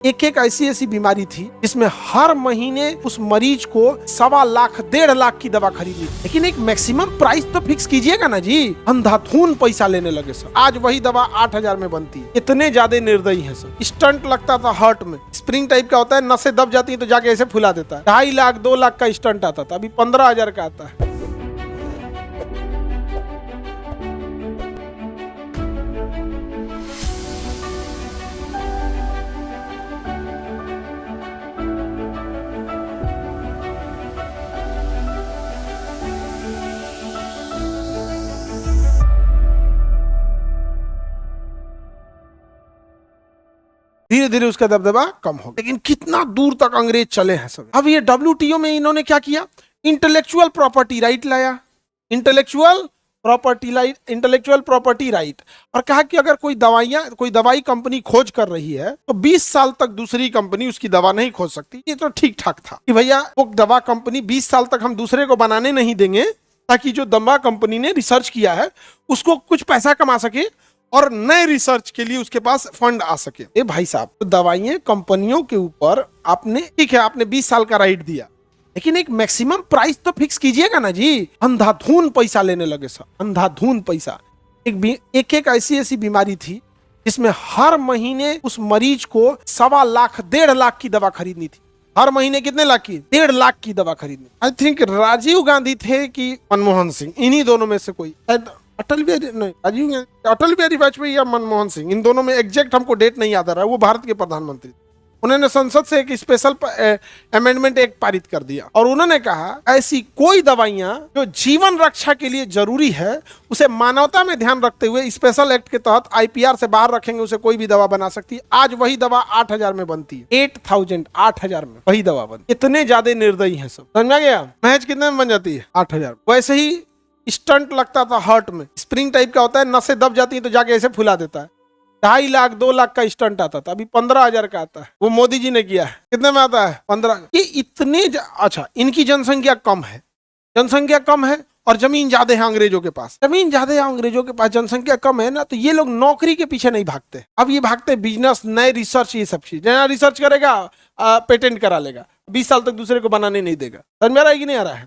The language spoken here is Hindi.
एक एक ऐसी ऐसी बीमारी थी जिसमें हर महीने उस मरीज को 1.25 1.5 लाख की दवा खरीदनी थी। लेकिन एक मैक्सिमम प्राइस तो फिक्स कीजिएगा ना जी। अंधाधुन पैसा लेने लगे सर। आज वही दवा 8,000 में बनती है। इतने ज्यादा निर्दयी है सर। स्टंट लगता था हार्ट में, स्प्रिंग टाइप का होता है, नसें दब जाती है तो जाके ऐसे फुला देता है। 2.5 लाख 2 लाख का स्टंट आता था, अभी 15,000 का आता है। धीरे धीरे उसका दबदबा कम हो गया। लेकिन कितना दूर तक अंग्रेज चले हैं सब। अब ये WTO में इन्होंने क्या किया, इंटेलेक्चुअल प्रॉपर्टी राइट लाया, इंटेलेक्चुअल प्रॉपर्टी राइट, और कहा कि अगर कोई दवाई कंपनी खोज कर रही है तो 20 साल तक दूसरी कंपनी उसकी दवा नहीं खोज सकती। ये तो ठीक ठाक था कि भैया वो दवा कंपनी 20 साल तक हम दूसरे को बनाने नहीं देंगे, ताकि जो दवा कंपनी ने रिसर्च किया है उसको कुछ पैसा कमा सके और नए रिसर्च के लिए उसके पास फंड आ सके। ए भाई साहब, तो दवाइयां कंपनियों के ऊपर आपने, ठीक है आपने 20 साल का राइट दिया, लेकिन एक मैक्सिमम प्राइस तो फिक्स कीजिएगा ना जी। अंधाधुन पैसा लेने लगे सर, अंधाधुन पैसा। एक एक ऐसी ऐसी बीमारी थी जिसमें हर महीने उस मरीज को 1.25 1.5 लाख की दवा खरीदनी थी। हर महीने कितने लाख की? 1.5 लाख की दवा खरीदनी। आई थिंक राजीव गांधी थे कि मनमोहन सिंह, इन्हीं दोनों में से कोई, अटल बिहारी वाजपेयी या मनमोहन सिंह, इन दोनों में एग्जैक्ट हमको डेट नहीं याद आ रहा है। वो भारत के प्रधानमंत्री, उन्होंने संसद से एक स्पेशल अमेंडमेंट एक पारित कर दिया और उन्होंने कहा ऐसी कोई दवाइयां जो जीवन रक्षा के लिए जरूरी है उसे मानवता में ध्यान रखते हुए स्पेशल एक्ट के तहत IPR से बाहर रखेंगे, उसे कोई भी दवा बना सकती है। आज वही दवा 8,000 में बनती है। 8,000 में वही दवा बनती है। इतने ज्यादा निर्दयी है सब। समझ में गया? महज कितने में बन जाती है? 8,000। वैसे ही स्टंट लगता था हार्ट में, स्प्रिंग टाइप का होता है, नसें दब जाती है तो जाके ऐसे फुला देता है। 2.5 लाख 2 लाख का स्टंट आता था, अभी 15,000 का आता है। वो मोदी जी ने किया है। कितने में आता है? 15। ये इतने अच्छा, इनकी जनसंख्या कम है और जमीन ज्यादा है अंग्रेजों के पास। जनसंख्या कम है ना, तो ये लोग नौकरी के पीछे नहीं भागते। अब ये भागते बिजनेस, नए रिसर्च, ये सब चीज। नया रिसर्च करेगा, पेटेंट करा लेगा, 20 साल तक दूसरे को बनाने नहीं देगा। समझ में आ रहा है कि नहीं आ रहा है?